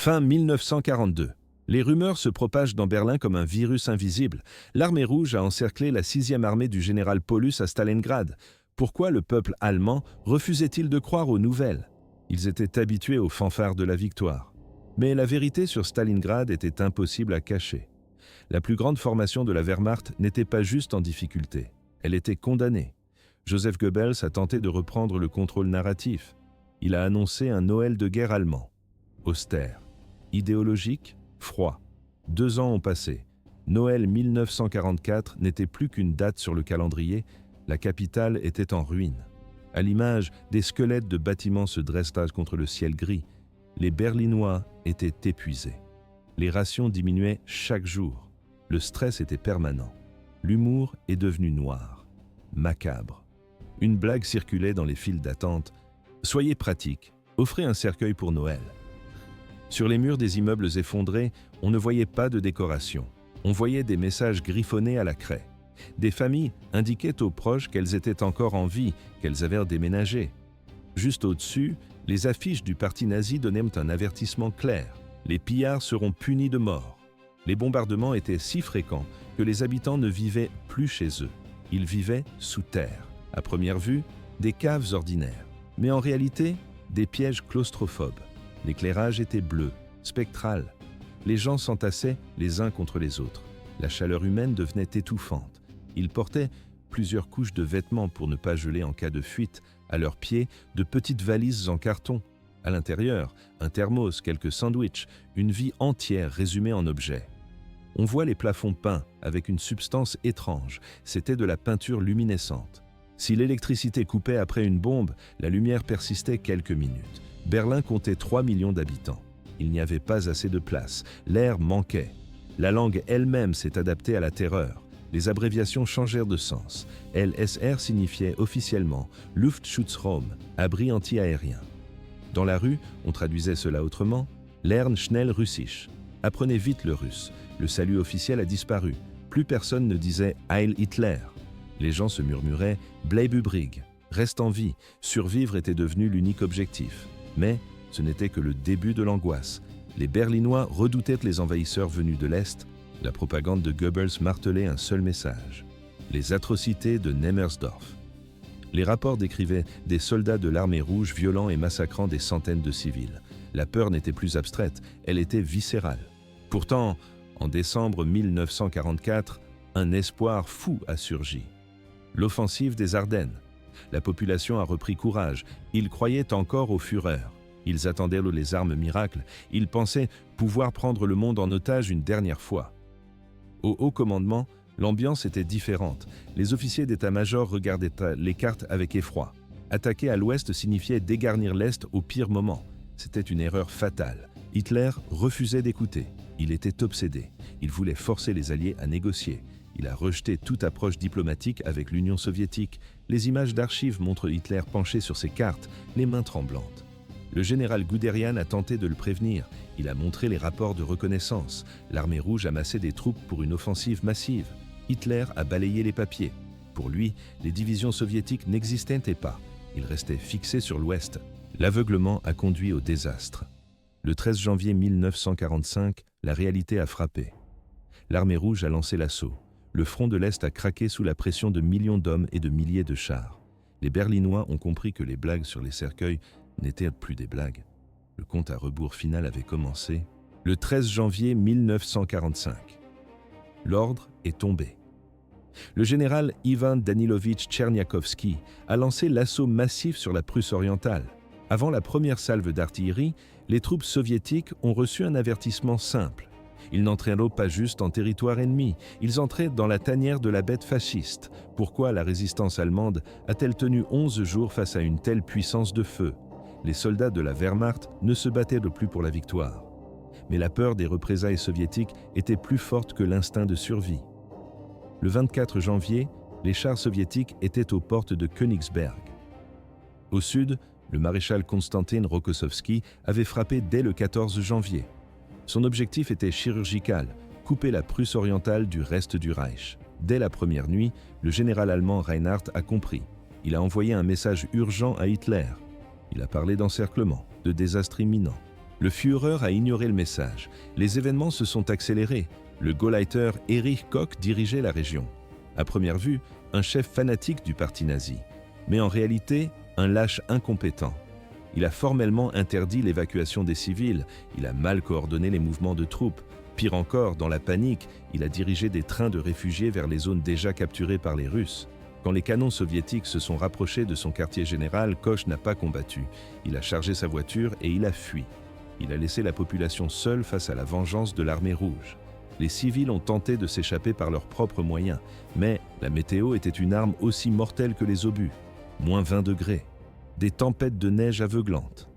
Fin 1942. Les rumeurs se propagent dans Berlin comme un virus invisible. L'armée rouge a encerclé la 6e armée du général Paulus à Stalingrad. Pourquoi le peuple allemand refusait-il de croire aux nouvelles? Ils étaient habitués aux fanfares de la victoire. Mais la vérité sur Stalingrad était impossible à cacher. La plus grande formation de la Wehrmacht n'était pas juste en difficulté. Elle était condamnée. Joseph Goebbels a tenté de reprendre le contrôle narratif. Il a annoncé un Noël de guerre allemand. Austère, idéologique, froid. 2 ans ont passé. Noël 1944 n'était plus qu'une date sur le calendrier. La capitale était en ruine. À l'image, des squelettes de bâtiments se dressaient contre le ciel gris. Les Berlinois étaient épuisés. Les rations diminuaient chaque jour. Le stress était permanent. L'humour est devenu noir, macabre. Une blague circulait dans les files d'attente. « Soyez pratiques, offrez un cercueil pour Noël ». Sur les murs des immeubles effondrés, on ne voyait pas de décoration. On voyait des messages griffonnés à la craie. Des familles indiquaient aux proches qu'elles étaient encore en vie, qu'elles avaient déménagé. Juste au-dessus, les affiches du parti nazi donnaient un avertissement clair. Les pillards seront punis de mort. Les bombardements étaient si fréquents que les habitants ne vivaient plus chez eux. Ils vivaient sous terre. À première vue, des caves ordinaires. Mais en réalité, des pièges claustrophobes. L'éclairage était bleu, spectral. Les gens s'entassaient les uns contre les autres. La chaleur humaine devenait étouffante. Ils portaient plusieurs couches de vêtements pour ne pas geler en cas de fuite. À leurs pieds, de petites valises en carton. À l'intérieur, un thermos, quelques sandwichs, une vie entière résumée en objets. On voit les plafonds peints avec une substance étrange. C'était de la peinture luminescente. Si l'électricité coupait après une bombe, la lumière persistait quelques minutes. Berlin comptait 3 millions d'habitants. Il n'y avait pas assez de place. L'air manquait. La langue elle-même s'est adaptée à la terreur. Les abréviations changèrent de sens. LSR signifiait officiellement Luftschutzraum, abri anti-aérien. Dans la rue, on traduisait cela autrement, Lern schnell Russisch. Apprenez vite le russe. Le salut officiel a disparu. Plus personne ne disait Heil Hitler. Les gens se murmuraient Bleib übrig, reste en vie. Survivre était devenu l'unique objectif. Mais ce n'était que le début de l'angoisse. Les Berlinois redoutaient les envahisseurs venus de l'Est. La propagande de Goebbels martelait un seul message. Les atrocités de Nemmersdorf. Les rapports décrivaient des soldats de l'armée rouge violents et massacrant des centaines de civils. La peur n'était plus abstraite, elle était viscérale. Pourtant, en décembre 1944, un espoir fou a surgi. L'offensive des Ardennes. La population a repris courage. Ils croyaient encore aux Führers. Ils attendaient les armes miracles. Ils pensaient pouvoir prendre le monde en otage une dernière fois. Au haut commandement, l'ambiance était différente. Les officiers d'état-major regardaient les cartes avec effroi. Attaquer à l'ouest signifiait dégarnir l'est au pire moment. C'était une erreur fatale. Hitler refusait d'écouter. Il était obsédé. Il voulait forcer les Alliés à négocier. Il a rejeté toute approche diplomatique avec l'Union soviétique. Les images d'archives montrent Hitler penché sur ses cartes, les mains tremblantes. Le général Guderian a tenté de le prévenir. Il a montré les rapports de reconnaissance. L'armée rouge amassait des troupes pour une offensive massive. Hitler a balayé les papiers. Pour lui, les divisions soviétiques n'existaient pas. Il restait fixé sur l'Ouest. L'aveuglement a conduit au désastre. Le 13 janvier 1945, la réalité a frappé. L'armée rouge a lancé l'assaut. Le front de l'Est a craqué sous la pression de millions d'hommes et de milliers de chars. Les Berlinois ont compris que les blagues sur les cercueils n'étaient plus des blagues. Le compte à rebours final avait commencé le 13 janvier 1945. L'ordre est tombé. Le général Ivan Danilovitch Tcherniakovski a lancé l'assaut massif sur la Prusse orientale. Avant la première salve d'artillerie, les troupes soviétiques ont reçu un avertissement simple. Ils n'entraient pas juste en territoire ennemi, ils entraient dans la tanière de la bête fasciste. Pourquoi la résistance allemande a-t-elle tenu 11 jours face à une telle puissance de feu? Les soldats de la Wehrmacht ne se battaient plus pour la victoire. Mais la peur des représailles soviétiques était plus forte que l'instinct de survie. Le 24 janvier, les chars soviétiques étaient aux portes de Königsberg. Au sud, le maréchal Konstantin Rokossovski avait frappé dès le 14 janvier. Son objectif était chirurgical, couper la Prusse orientale du reste du Reich. Dès la première nuit, le général allemand Reinhardt a compris. Il a envoyé un message urgent à Hitler. Il a parlé d'encerclement, de désastre imminent. Le Führer a ignoré le message. Les événements se sont accélérés. Le Gauleiter Erich Koch dirigeait la région. À première vue, un chef fanatique du parti nazi. Mais en réalité, un lâche incompétent. Il a formellement interdit l'évacuation des civils, il a mal coordonné les mouvements de troupes. Pire encore, dans la panique, il a dirigé des trains de réfugiés vers les zones déjà capturées par les Russes. Quand les canons soviétiques se sont rapprochés de son quartier général, Koch n'a pas combattu. Il a chargé sa voiture et il a fui. Il a laissé la population seule face à la vengeance de l'armée rouge. Les civils ont tenté de s'échapper par leurs propres moyens, mais la météo était une arme aussi mortelle que les obus. Moins 20 degrés. Des tempêtes de neige aveuglantes.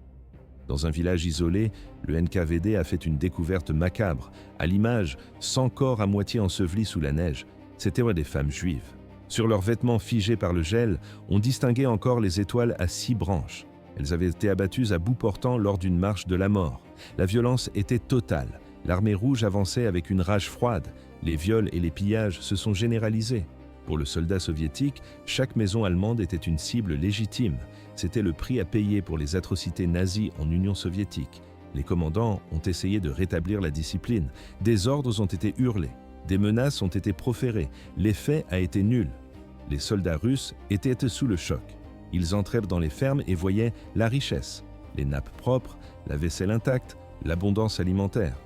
Dans un village isolé, le NKVD a fait une découverte macabre. À l'image, 100 corps à moitié ensevelis sous la neige. C'étaient des femmes juives. Sur leurs vêtements figés par le gel, on distinguait encore les étoiles à 6 branches. Elles avaient été abattues à bout portant lors d'une marche de la mort. La violence était totale. L'armée rouge avançait avec une rage froide. Les viols et les pillages se sont généralisés. Pour le soldat soviétique, chaque maison allemande était une cible légitime. C'était le prix à payer pour les atrocités nazies en Union soviétique. Les commandants ont essayé de rétablir la discipline. Des ordres ont été hurlés. Des menaces ont été proférées. L'effet a été nul. Les soldats russes étaient sous le choc. Ils entrèrent dans les fermes et voyaient la richesse, les nappes propres, la vaisselle intacte, l'abondance alimentaire.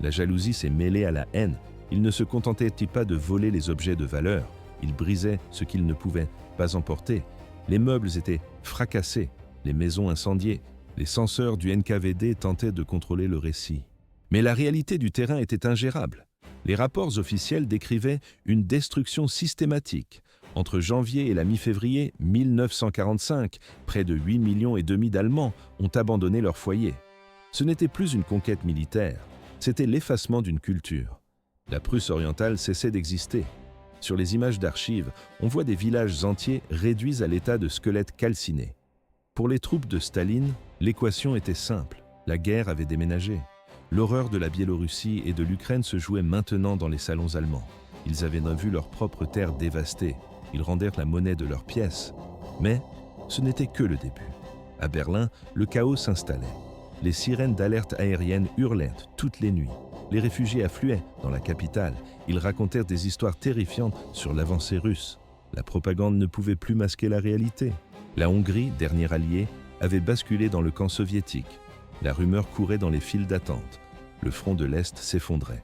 La jalousie s'est mêlée à la haine. Ils ne se contentaient pas de voler les objets de valeur. Ils brisaient ce qu'ils ne pouvaient pas emporter. Les meubles étaient fracassés, les maisons incendiées. Les censeurs du NKVD tentaient de contrôler le récit. Mais la réalité du terrain était ingérable. Les rapports officiels décrivaient une destruction systématique. Entre janvier et la mi-février 1945, près de 8,5 millions d'Allemands ont abandonné leur foyer. Ce n'était plus une conquête militaire, c'était l'effacement d'une culture. La Prusse orientale cessait d'exister. Sur les images d'archives, on voit des villages entiers réduits à l'état de squelettes calcinés. Pour les troupes de Staline, l'équation était simple. La guerre avait déménagé. L'horreur de la Biélorussie et de l'Ukraine se jouait maintenant dans les salons allemands. Ils avaient vu leur propre terre dévastée. Ils rendèrent la monnaie de leurs pièces. Mais ce n'était que le début. À Berlin, le chaos s'installait. Les sirènes d'alerte aérienne hurlaient toutes les nuits. Les réfugiés affluaient dans la capitale. Ils racontèrent des histoires terrifiantes sur l'avancée russe. La propagande ne pouvait plus masquer la réalité. La Hongrie, dernier allié, avait basculé dans le camp soviétique. La rumeur courait dans les files d'attente. Le front de l'Est s'effondrait.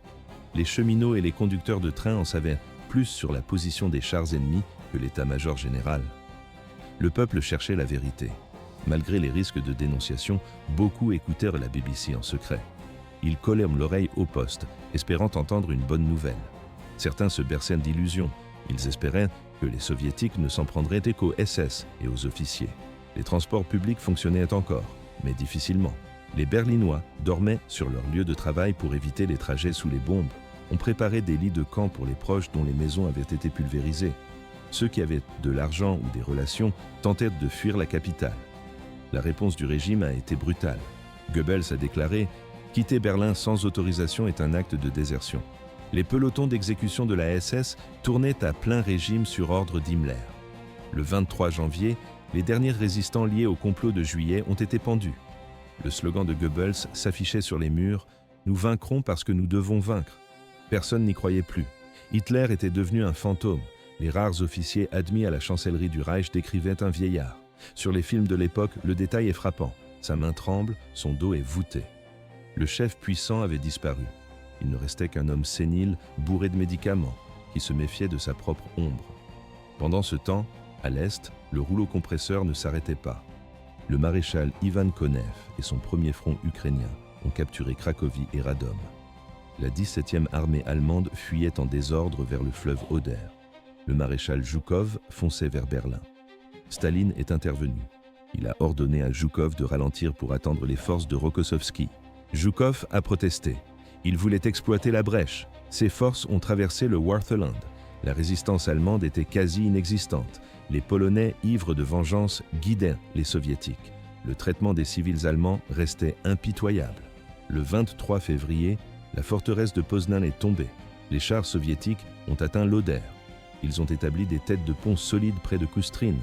Les cheminots et les conducteurs de train en savaient plus sur la position des chars ennemis que l'état-major général. Le peuple cherchait la vérité. Malgré les risques de dénonciation, beaucoup écoutèrent la BBC en secret. Ils collèrent l'oreille au poste, espérant entendre une bonne nouvelle. Certains se berçaient d'illusions. Ils espéraient que les soviétiques ne s'en prendraient qu'aux SS et aux officiers. Les transports publics fonctionnaient encore, mais difficilement. Les Berlinois dormaient sur leur lieu de travail pour éviter les trajets sous les bombes. On préparait des lits de camp pour les proches dont les maisons avaient été pulvérisées. Ceux qui avaient de l'argent ou des relations tentèrent de fuir la capitale. La réponse du régime a été brutale. Goebbels a déclaré « Quitter Berlin sans autorisation est un acte de désertion ». Les pelotons d'exécution de la SS tournaient à plein régime sur ordre d'Himmler. Le 23 janvier, les derniers résistants liés au complot de juillet ont été pendus. Le slogan de Goebbels s'affichait sur les murs « Nous vaincrons parce que nous devons vaincre ». Personne n'y croyait plus. Hitler était devenu un fantôme. Les rares officiers admis à la chancellerie du Reich décrivaient un vieillard. Sur les films de l'époque, le détail est frappant. Sa main tremble, son dos est voûté. Le chef puissant avait disparu. Il ne restait qu'un homme sénile, bourré de médicaments, qui se méfiait de sa propre ombre. Pendant ce temps, à l'Est, le rouleau compresseur ne s'arrêtait pas. Le maréchal Ivan Konev et son premier front ukrainien ont capturé Cracovie et Radom. La 17e armée allemande fuyait en désordre vers le fleuve Oder. Le maréchal Zhukov fonçait vers Berlin. Staline est intervenu. Il a ordonné à Zhukov de ralentir pour attendre les forces de Rokossovski. Zhukov a protesté. Il voulait exploiter la brèche. Ses forces ont traversé le Wartheland. La résistance allemande était quasi inexistante. Les Polonais, ivres de vengeance, guidaient les Soviétiques. Le traitement des civils allemands restait impitoyable. Le 23 février, la forteresse de Poznan est tombée. Les chars soviétiques ont atteint l'Oder. Ils ont établi des têtes de pont solides près de Kustrin.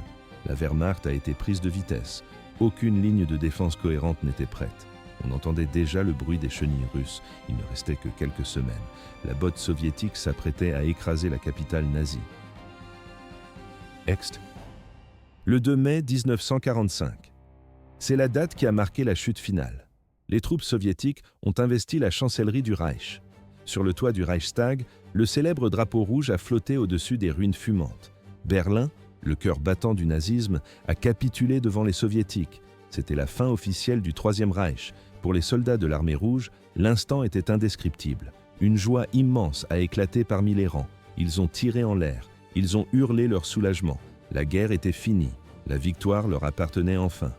La Wehrmacht a été prise de vitesse. Aucune ligne de défense cohérente n'était prête. On entendait déjà le bruit des chenilles russes. Il ne restait que quelques semaines. La botte soviétique s'apprêtait à écraser la capitale nazie. Ext. Le 2 mai 1945. C'est la date qui a marqué la chute finale. Les troupes soviétiques ont investi la chancellerie du Reich. Sur le toit du Reichstag, le célèbre drapeau rouge a flotté au-dessus des ruines fumantes. Berlin, le cœur battant du nazisme, a capitulé devant les soviétiques. C'était la fin officielle du Troisième Reich. Pour les soldats de l'armée rouge, l'instant était indescriptible. Une joie immense a éclaté parmi les rangs. Ils ont tiré en l'air. Ils ont hurlé leur soulagement. La guerre était finie. La victoire leur appartenait enfin.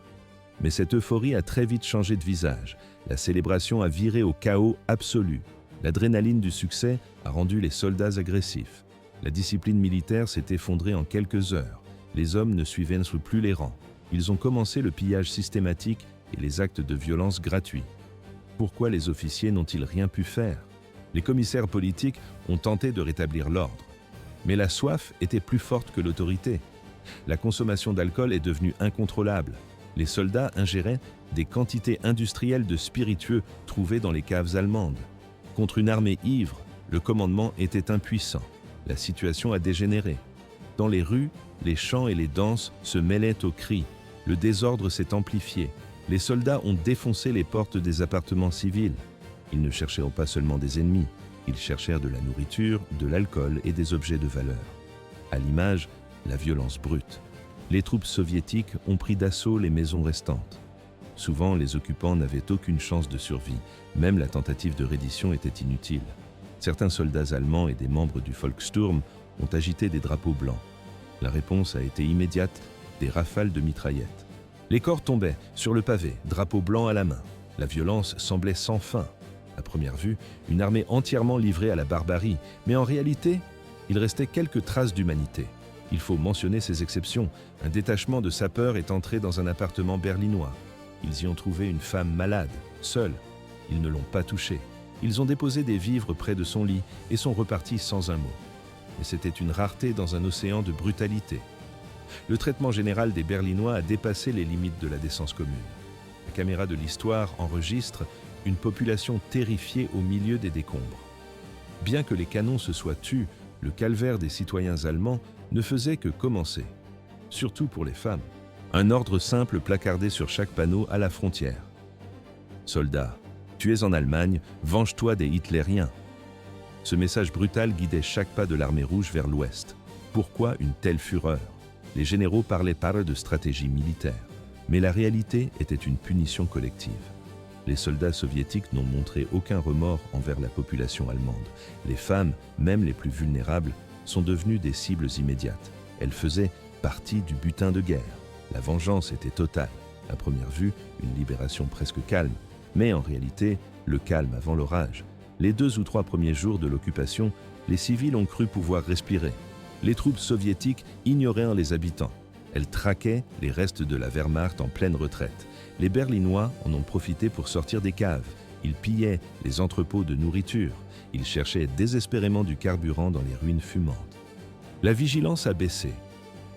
Mais cette euphorie a très vite changé de visage. La célébration a viré au chaos absolu. L'adrénaline du succès a rendu les soldats agressifs. La discipline militaire s'est effondrée en quelques heures. Les hommes ne suivaient plus les rangs. Ils ont commencé le pillage systématique et les actes de violence gratuits. Pourquoi les officiers n'ont-ils rien pu faire? Les commissaires politiques ont tenté de rétablir l'ordre. Mais la soif était plus forte que l'autorité. La consommation d'alcool est devenue incontrôlable. Les soldats ingéraient des quantités industrielles de spiritueux trouvés dans les caves allemandes. Contre une armée ivre, le commandement était impuissant. La situation a dégénéré. Dans les rues, les chants et les danses se mêlaient aux cris. Le désordre s'est amplifié. Les soldats ont défoncé les portes des appartements civils. Ils ne cherchaient pas seulement des ennemis, ils cherchèrent de la nourriture, de l'alcool et des objets de valeur. À l'image, la violence brute. Les troupes soviétiques ont pris d'assaut les maisons restantes. Souvent, les occupants n'avaient aucune chance de survie. Même la tentative de reddition était inutile. Certains soldats allemands et des membres du Volkssturm ont agité des drapeaux blancs. La réponse a été immédiate, des rafales de mitraillettes. Les corps tombaient sur le pavé, drapeau blanc à la main. La violence semblait sans fin. À première vue, une armée entièrement livrée à la barbarie, mais en réalité, il restait quelques traces d'humanité. Il faut mentionner ces exceptions. Un détachement de sapeurs est entré dans un appartement berlinois. Ils y ont trouvé une femme malade, seule. Ils ne l'ont pas touchée. Ils ont déposé des vivres près de son lit et sont repartis sans un mot. Mais c'était une rareté dans un océan de brutalité. Le traitement général des Berlinois a dépassé les limites de la décence commune. La caméra de l'histoire enregistre une population terrifiée au milieu des décombres. Bien que les canons se soient tus, le calvaire des citoyens allemands ne faisait que commencer. Surtout pour les femmes. Un ordre simple placardé sur chaque panneau à la frontière. Soldats, tu es en Allemagne, venge-toi des Hitlériens. Ce message brutal guidait chaque pas de l'armée rouge vers l'ouest. Pourquoi une telle fureur? Les généraux parlaient de stratégie militaire, mais la réalité était une punition collective. Les soldats soviétiques n'ont montré aucun remords envers la population allemande. Les femmes, même les plus vulnérables, sont devenues des cibles immédiates. Elles faisaient partie du butin de guerre. La vengeance était totale. À première vue, une libération presque calme. Mais en réalité, le calme avant l'orage. Les 2 ou 3 premiers jours de l'occupation, les civils ont cru pouvoir respirer. Les troupes soviétiques ignoraient les habitants. Elles traquaient les restes de la Wehrmacht en pleine retraite. Les Berlinois en ont profité pour sortir des caves. Ils pillaient les entrepôts de nourriture. Ils cherchaient désespérément du carburant dans les ruines fumantes. La vigilance a baissé.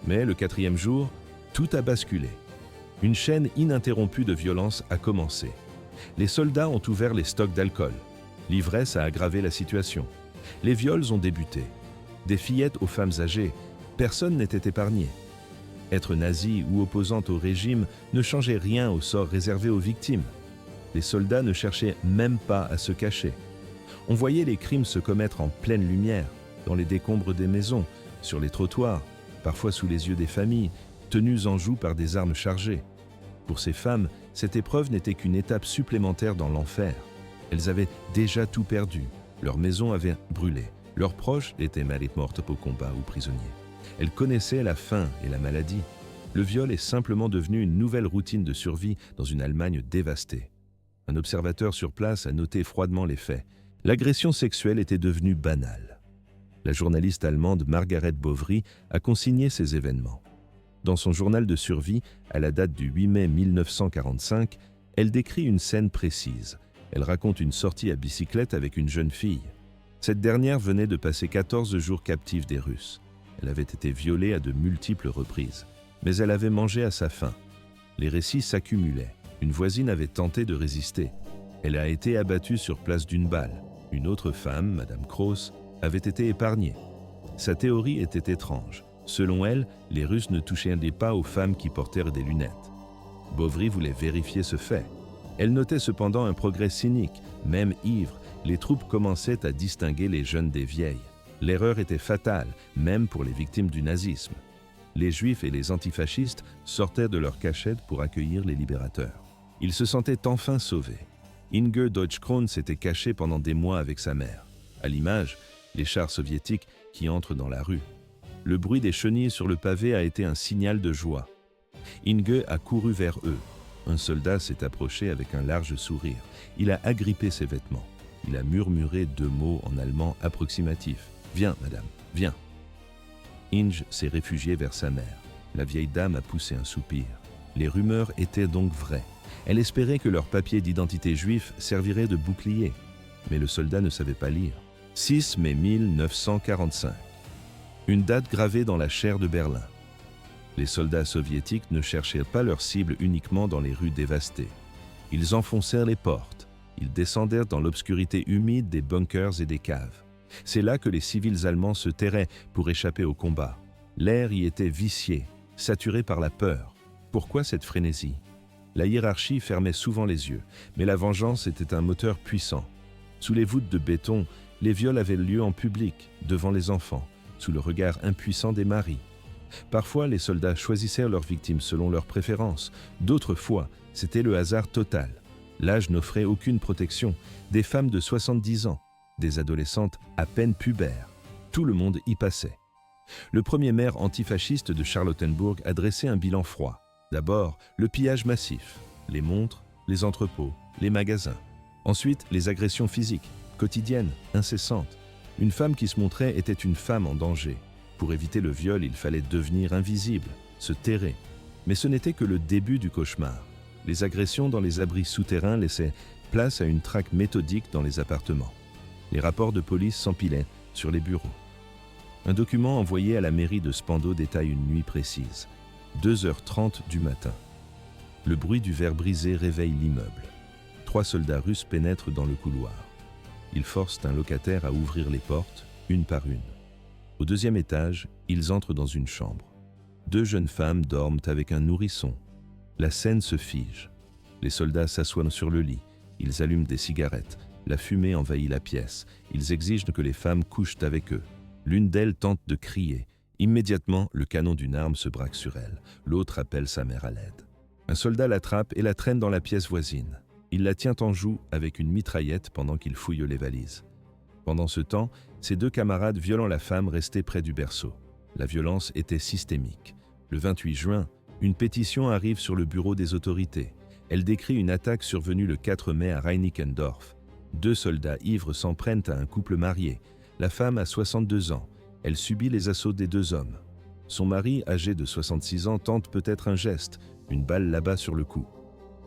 Mais le 4e jour, tout a basculé. Une chaîne ininterrompue de violence a commencé. Les soldats ont ouvert les stocks d'alcool. L'ivresse a aggravé la situation. Les viols ont débuté. Des fillettes aux femmes âgées, personne n'était épargné. Être nazi ou opposante au régime ne changeait rien au sort réservé aux victimes. Les soldats ne cherchaient même pas à se cacher. On voyait les crimes se commettre en pleine lumière, dans les décombres des maisons, sur les trottoirs, parfois sous les yeux des familles, tenues en joue par des armes chargées. Pour ces femmes, cette épreuve n'était qu'une étape supplémentaire dans l'enfer. Elles avaient déjà tout perdu. Leur maison avait brûlé. Leurs proches étaient morts au combat ou prisonniers. Elles connaissaient la faim et la maladie. Le viol est simplement devenu une nouvelle routine de survie dans une Allemagne dévastée. Un observateur sur place a noté froidement les faits. L'agression sexuelle était devenue banale. La journaliste allemande Margaret Bovary a consigné ces événements. Dans son journal de survie, à la date du 8 mai 1945, elle décrit une scène précise. Elle raconte une sortie à bicyclette avec une jeune fille. Cette dernière venait de passer 14 jours captive des Russes. Elle avait été violée à de multiples reprises, mais elle avait mangé à sa faim. Les récits s'accumulaient. Une voisine avait tenté de résister. Elle a été abattue sur place d'une balle. Une autre femme, Madame Kraus, avait été épargnée. Sa théorie était étrange. Selon elle, les Russes ne touchaient pas aux femmes qui portèrent des lunettes. Bovary voulait vérifier ce fait. Elle notait cependant un progrès cynique. Même ivres, les troupes commençaient à distinguer les jeunes des vieilles. L'erreur était fatale, même pour les victimes du nazisme. Les Juifs et les antifascistes sortaient de leur cachette pour accueillir les libérateurs. Ils se sentaient enfin sauvés. Inge Deutschkron s'était cachée pendant des mois avec sa mère. À l'image, les chars soviétiques qui entrent dans la rue. Le bruit des chenilles sur le pavé a été un signal de joie. Inge a couru vers eux. Un soldat s'est approché avec un large sourire. Il a agrippé ses vêtements. Il a murmuré 2 mots en allemand approximatif. « Viens, madame, viens !» Inge s'est réfugiée vers sa mère. La vieille dame a poussé un soupir. Les rumeurs étaient donc vraies. Elle espérait que leur papier d'identité juif servirait de bouclier. Mais le soldat ne savait pas lire. 6 mai 1945. Une date gravée dans la chair de Berlin. Les soldats soviétiques ne cherchaient pas leur cible uniquement dans les rues dévastées. Ils enfoncèrent les portes. Ils descendèrent dans l'obscurité humide des bunkers et des caves. C'est là que les civils allemands se terraient pour échapper au combat. L'air y était vicié, saturé par la peur. Pourquoi cette frénésie? La hiérarchie fermait souvent les yeux, mais la vengeance était un moteur puissant. Sous les voûtes de béton, les viols avaient lieu en public, devant les enfants, sous le regard impuissant des maris. Parfois, les soldats choisissaient leurs victimes selon leurs préférences. D'autres fois, c'était le hasard total. L'âge n'offrait aucune protection. Des femmes de 70 ans, des adolescentes à peine pubères. Tout le monde y passait. Le premier maire antifasciste de Charlottenburg a dressé un bilan froid. D'abord, le pillage massif, les montres, les entrepôts, les magasins. Ensuite, les agressions physiques, quotidiennes, incessantes. Une femme qui se montrait était une femme en danger. Pour éviter le viol, il fallait devenir invisible, se terrer. Mais ce n'était que le début du cauchemar. Les agressions dans les abris souterrains laissaient place à une traque méthodique dans les appartements. Les rapports de police s'empilaient sur les bureaux. Un document envoyé à la mairie de Spandau détaille une nuit précise. 2h30 du matin. Le bruit du verre brisé réveille l'immeuble. 3 soldats russes pénètrent dans le couloir. Ils forcent un locataire à ouvrir les portes, une par une. Au 2e étage, ils entrent dans une chambre. 2 jeunes femmes dorment avec un nourrisson. La scène se fige. Les soldats s'assoient sur le lit. Ils allument des cigarettes. La fumée envahit la pièce. Ils exigent que les femmes couchent avec eux. L'une d'elles tente de crier. Immédiatement, le canon d'une arme se braque sur elle. L'autre appelle sa mère à l'aide. Un soldat l'attrape et la traîne dans la pièce voisine. Il la tient en joue avec une mitraillette pendant qu'il fouille les valises. Pendant ce temps, ses 2 camarades violant la femme restaient près du berceau. La violence était systémique. Le 28 juin, une pétition arrive sur le bureau des autorités. Elle décrit une attaque survenue le 4 mai à Reinickendorf. 2 soldats ivres s'en prennent à un couple marié. La femme a 62 ans. Elle subit les assauts des 2 hommes. Son mari, âgé de 66 ans, tente peut-être un geste. Une balle l'abat sur le cou.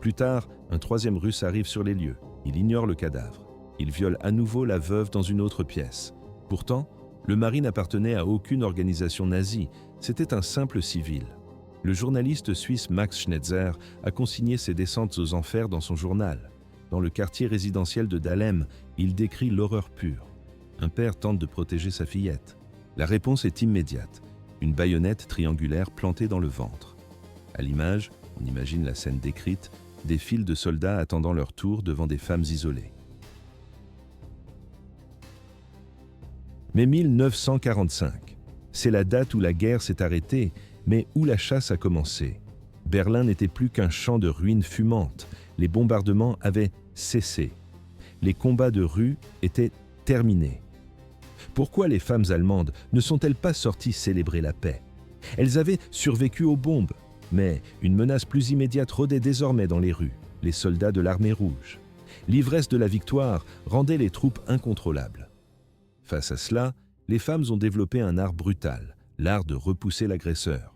Plus tard, un 3e Russe arrive sur les lieux. Il ignore le cadavre. Il viole à nouveau la veuve dans une autre pièce. Pourtant, le mari n'appartenait à aucune organisation nazie. C'était un simple civil. Le journaliste suisse Max Schnetzer a consigné ses descentes aux enfers dans son journal. Dans le quartier résidentiel de Dahlem, il décrit l'horreur pure. Un père tente de protéger sa fillette. La réponse est immédiate. Une baïonnette triangulaire plantée dans le ventre. À l'image, on imagine la scène décrite, des files de soldats attendant leur tour devant des femmes isolées. Mais 1945, c'est la date où la guerre s'est arrêtée, mais où la chasse a commencé. Berlin n'était plus qu'un champ de ruines fumantes. Les bombardements avaient cessé. Les combats de rue étaient terminés. Pourquoi les femmes allemandes ne sont-elles pas sorties célébrer la paix? Elles avaient survécu aux bombes, mais une menace plus immédiate rôdait désormais dans les rues, les soldats de l'armée rouge. L'ivresse de la victoire rendait les troupes incontrôlables. Face à cela, les femmes ont développé un art brutal, l'art de repousser l'agresseur.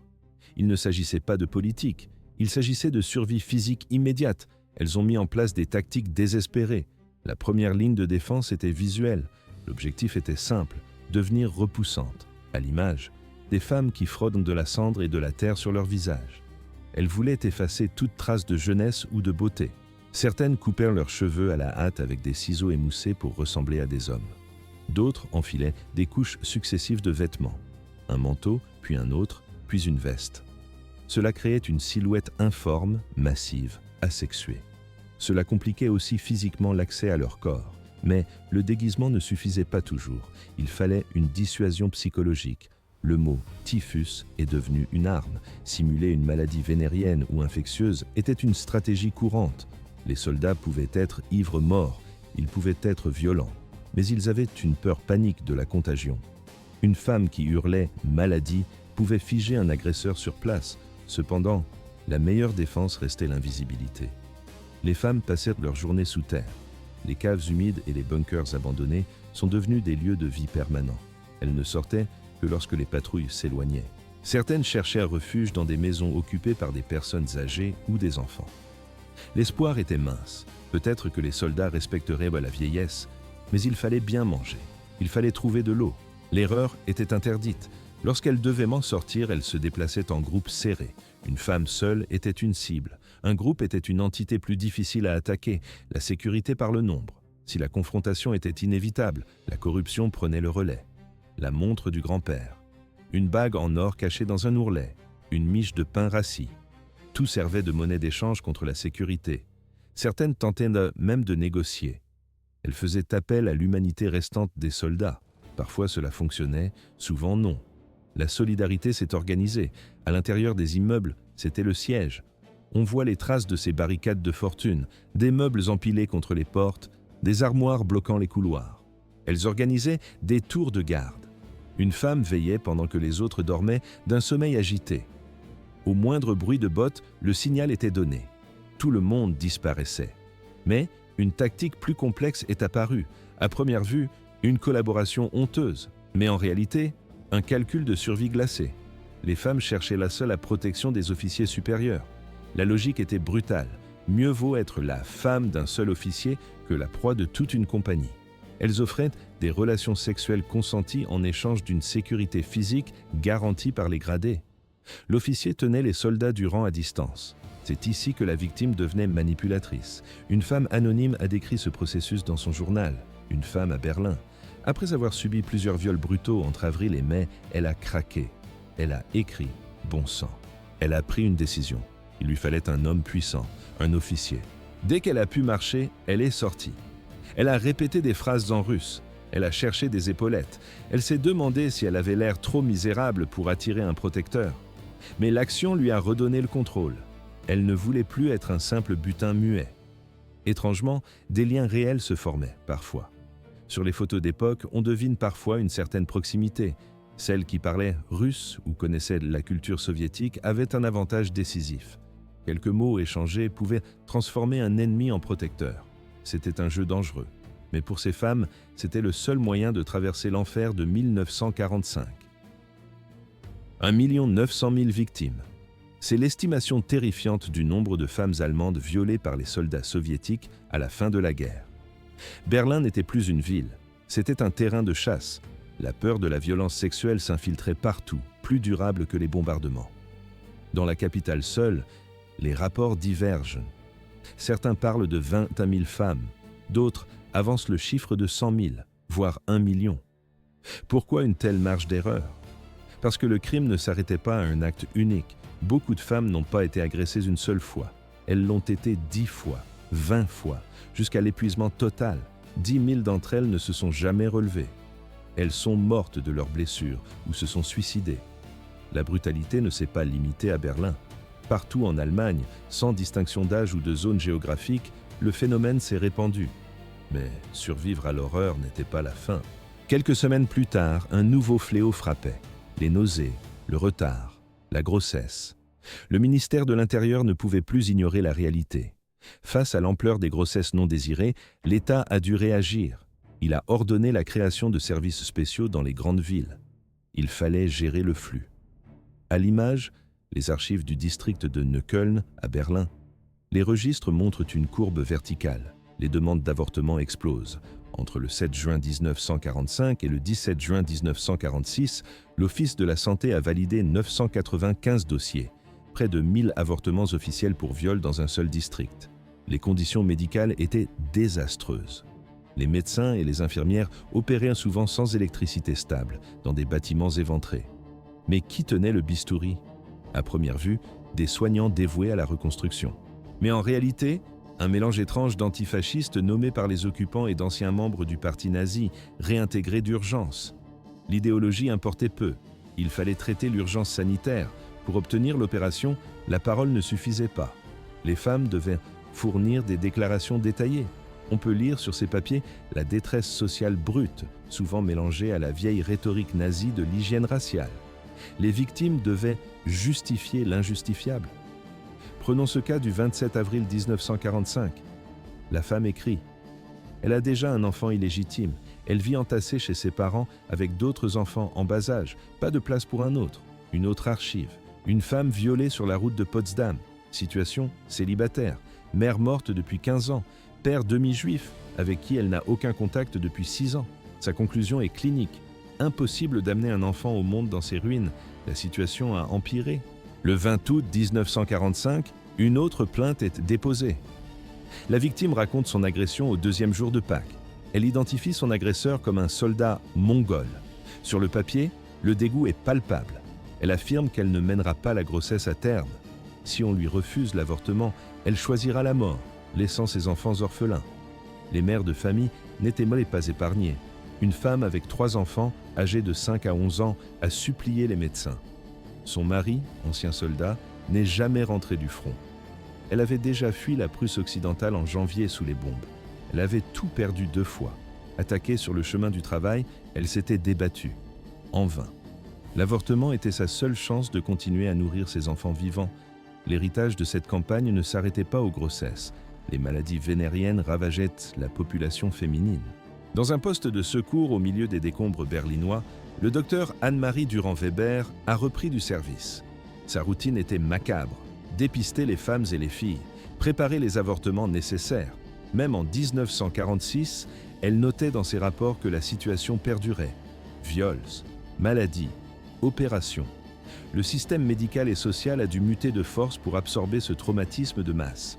Il ne s'agissait pas de politique, il s'agissait de survie physique immédiate. Elles ont mis en place des tactiques désespérées. La première ligne de défense était visuelle. L'objectif était simple, devenir repoussante. À l'image, des femmes qui fraudent de la cendre et de la terre sur leur visage. Elles voulaient effacer toute trace de jeunesse ou de beauté. Certaines coupèrent leurs cheveux à la hâte avec des ciseaux émoussés pour ressembler à des hommes. D'autres enfilaient des couches successives de vêtements. Un manteau, puis un autre, puis une veste. Cela créait une silhouette informe, massive, asexuée. Cela compliquait aussi physiquement l'accès à leur corps. Mais le déguisement ne suffisait pas toujours. Il fallait une dissuasion psychologique. Le mot « typhus » est devenu une arme. Simuler une maladie vénérienne ou infectieuse était une stratégie courante. Les soldats pouvaient être ivres-morts, ils pouvaient être violents. Mais ils avaient une peur panique de la contagion. Une femme qui hurlait « maladie » pouvait figer un agresseur sur place. Cependant, la meilleure défense restait l'invisibilité. Les femmes passèrent leur journée sous terre. Les caves humides et les bunkers abandonnés sont devenus des lieux de vie permanents. Elles ne sortaient que lorsque les patrouilles s'éloignaient. Certaines cherchaient un refuge dans des maisons occupées par des personnes âgées ou des enfants. L'espoir était mince. Peut-être que les soldats respecteraient la vieillesse, mais il fallait bien manger. Il fallait trouver de l'eau. L'erreur était interdite. Lorsqu'elles devaient m'en sortir, elles se déplaçaient en groupes serrés. Une femme seule était une cible. Un groupe était une entité plus difficile à attaquer, la sécurité par le nombre. Si la confrontation était inévitable, la corruption prenait le relais. La montre du grand-père. Une bague en or cachée dans un ourlet. Une miche de pain rassis. Tout servait de monnaie d'échange contre la sécurité. Certaines tentaient même de négocier. Elles faisaient appel à l'humanité restante des soldats. Parfois cela fonctionnait, souvent non. La solidarité s'est organisée. À l'intérieur des immeubles, c'était le siège. On voit les traces de ces barricades de fortune, des meubles empilés contre les portes, des armoires bloquant les couloirs. Elles organisaient des tours de garde. Une femme veillait pendant que les autres dormaient d'un sommeil agité. Au moindre bruit de bottes, le signal était donné. Tout le monde disparaissait. Mais une tactique plus complexe est apparue. À première vue, une collaboration honteuse. Mais en réalité, un calcul de survie glacé. Les femmes cherchaient la seule protection des officiers supérieurs. La logique était brutale. Mieux vaut être la femme d'un seul officier que la proie de toute une compagnie. Elles offraient des relations sexuelles consenties en échange d'une sécurité physique garantie par les gradés. L'officier tenait les soldats du rang à distance. C'est ici que la victime devenait manipulatrice. Une femme anonyme a décrit ce processus dans son journal. Une femme à Berlin. Après avoir subi plusieurs viols brutaux entre avril et mai, elle a craqué. Elle a écrit « bon sang ». Elle a pris une décision. Il lui fallait un homme puissant, un officier. Dès qu'elle a pu marcher, elle est sortie. Elle a répété des phrases en russe. Elle a cherché des épaulettes. Elle s'est demandé si elle avait l'air trop misérable pour attirer un protecteur. Mais l'action lui a redonné le contrôle. Elle ne voulait plus être un simple butin muet. Étrangement, des liens réels se formaient, parfois. Sur les photos d'époque, on devine parfois une certaine proximité. Celles qui parlaient russe ou connaissaient la culture soviétique avaient un avantage décisif. Quelques mots échangés pouvaient transformer un ennemi en protecteur. C'était un jeu dangereux. Mais pour ces femmes, c'était le seul moyen de traverser l'enfer de 1945. 1 900 000 victimes. C'est l'estimation terrifiante du nombre de femmes allemandes violées par les soldats soviétiques à la fin de la guerre. Berlin n'était plus une ville, c'était un terrain de chasse. La peur de la violence sexuelle s'infiltrait partout, plus durable que les bombardements. Dans la capitale seule, les rapports divergent. Certains parlent de 21 000 femmes, d'autres avancent le chiffre de 100 000, voire 1 million. Pourquoi une telle marge d'erreur? Parce que le crime ne s'arrêtait pas à un acte unique. Beaucoup de femmes n'ont pas été agressées une seule fois. Elles l'ont été 10 fois, 20 fois, jusqu'à l'épuisement total. 10 000 d'entre elles ne se sont jamais relevées. Elles sont mortes de leurs blessures ou se sont suicidées. La brutalité ne s'est pas limitée à Berlin. Partout en Allemagne, sans distinction d'âge ou de zone géographique, le phénomène s'est répandu. Mais survivre à l'horreur n'était pas la fin. Quelques semaines plus tard, un nouveau fléau frappait. Les nausées, le retard, la grossesse. Le ministère de l'Intérieur ne pouvait plus ignorer la réalité. Face à l'ampleur des grossesses non désirées, l'État a dû réagir. Il a ordonné la création de services spéciaux dans les grandes villes. Il fallait gérer le flux. À l'image, les archives du district de Neukölln, à Berlin. Les registres montrent une courbe verticale. Les demandes d'avortement explosent. Entre le 7 juin 1945 et le 17 juin 1946, l'Office de la Santé a validé 995 dossiers. près de 1000 avortements officiels pour viol dans un seul district. Les conditions médicales étaient désastreuses. Les médecins et les infirmières opéraient souvent sans électricité stable, dans des bâtiments éventrés. Mais qui tenait le bistouri? À première vue, des soignants dévoués à la reconstruction. Mais en réalité, un mélange étrange d'antifascistes nommés par les occupants et d'anciens membres du parti nazi, réintégrés d'urgence. L'idéologie importait peu. Il fallait traiter l'urgence sanitaire. Pour obtenir l'opération, la parole ne suffisait pas. Les femmes devaient fournir des déclarations détaillées. On peut lire sur ces papiers la détresse sociale brute, souvent mélangée à la vieille rhétorique nazie de l'hygiène raciale. Les victimes devaient justifier l'injustifiable. Prenons ce cas du 27 avril 1945. La femme écrit. Elle a déjà un enfant illégitime. Elle vit entassée chez ses parents avec d'autres enfants en bas âge. Pas de place pour un autre. Une autre archive. Une femme violée sur la route de Potsdam. Situation célibataire. Mère morte depuis 15 ans. Père demi-juif avec qui elle n'a aucun contact depuis 6 ans. Sa conclusion est clinique. Impossible d'amener un enfant au monde dans ces ruines. La situation a empiré. Le 20 août 1945, une autre plainte est déposée. La victime raconte son agression au 2e jour de Pâques. Elle identifie son agresseur comme un soldat mongol. Sur le papier, le dégoût est palpable. Elle affirme qu'elle ne mènera pas la grossesse à terme. Si on lui refuse l'avortement, elle choisira la mort, laissant ses enfants orphelins. Les mères de famille n'étaient pas épargnées. Une femme avec 3 enfants, âgée de 5 à 11 ans, a supplié les médecins. Son mari, ancien soldat, n'est jamais rentré du front. Elle avait déjà fui la Prusse occidentale en janvier sous les bombes. Elle avait tout perdu 2 fois. Attaquée sur le chemin du travail, elle s'était débattue. En vain. L'avortement était sa seule chance de continuer à nourrir ses enfants vivants. L'héritage de cette campagne ne s'arrêtait pas aux grossesses. Les maladies vénériennes ravageaient la population féminine. Dans un poste de secours au milieu des décombres berlinois, le docteur Anne-Marie Durand-Weber a repris du service. Sa routine était macabre. Dépister les femmes et les filles, préparer les avortements nécessaires. Même en 1946, elle notait dans ses rapports que la situation perdurait. Viols, maladies, opérations. Le système médical et social a dû muter de force pour absorber ce traumatisme de masse.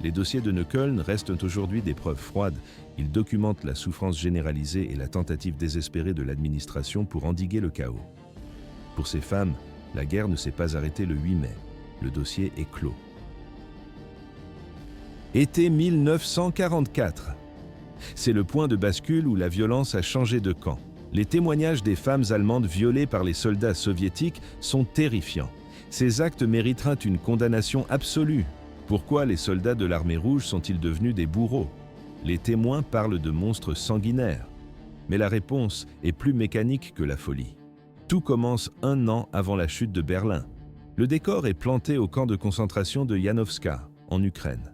Les dossiers de Neukölln restent aujourd'hui des preuves froides. Ils documentent la souffrance généralisée et la tentative désespérée de l'administration pour endiguer le chaos. Pour ces femmes, la guerre ne s'est pas arrêtée le 8 mai. Le dossier est clos. Été 1944. C'est le point de bascule où la violence a changé de camp. Les témoignages des femmes allemandes violées par les soldats soviétiques sont terrifiants. Ces actes mériteraient une condamnation absolue. Pourquoi les soldats de l'armée rouge sont-ils devenus des bourreaux? Les témoins parlent de monstres sanguinaires. Mais la réponse est plus mécanique que la folie. Tout commence 1 an avant la chute de Berlin. Le décor est planté au camp de concentration de Janowska, en Ukraine.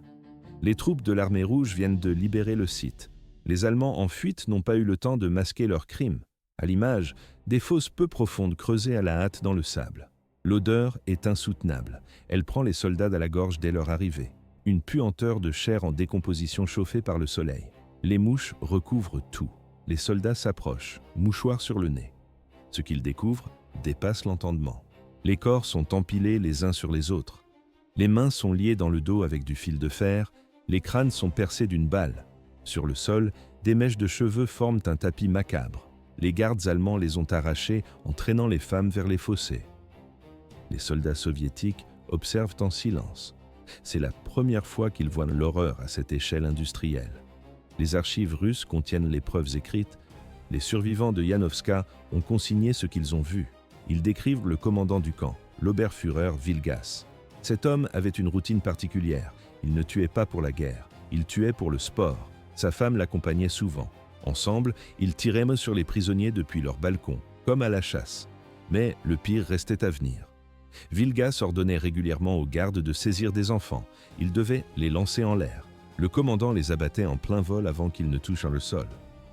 Les troupes de l'armée rouge viennent de libérer le site. Les Allemands en fuite n'ont pas eu le temps de masquer leurs crimes. À l'image, des fosses peu profondes creusées à la hâte dans le sable. L'odeur est insoutenable. Elle prend les soldats à la gorge dès leur arrivée. Une puanteur de chair en décomposition chauffée par le soleil. Les mouches recouvrent tout. Les soldats s'approchent, mouchoirs sur le nez. Ce qu'ils découvrent dépasse l'entendement. Les corps sont empilés les uns sur les autres. Les mains sont liées dans le dos avec du fil de fer. Les crânes sont percés d'une balle. Sur le sol, des mèches de cheveux forment un tapis macabre. Les gardes allemands les ont arrachés en traînant les femmes vers les fossés. Les soldats soviétiques observent en silence. C'est la première fois qu'ils voient l'horreur à cette échelle industrielle. Les archives russes contiennent les preuves écrites. Les survivants de Janowska ont consigné ce qu'ils ont vu. Ils décrivent le commandant du camp, l'Oberführer Vilgas. Cet homme avait une routine particulière. Il ne tuait pas pour la guerre, il tuait pour le sport. Sa femme l'accompagnait souvent. Ensemble, ils tiraient sur les prisonniers depuis leur balcon, comme à la chasse. Mais le pire restait à venir. Vilgas ordonnait régulièrement aux gardes de saisir des enfants. Il devait les lancer en l'air. Le commandant les abattait en plein vol avant qu'ils ne touchent le sol.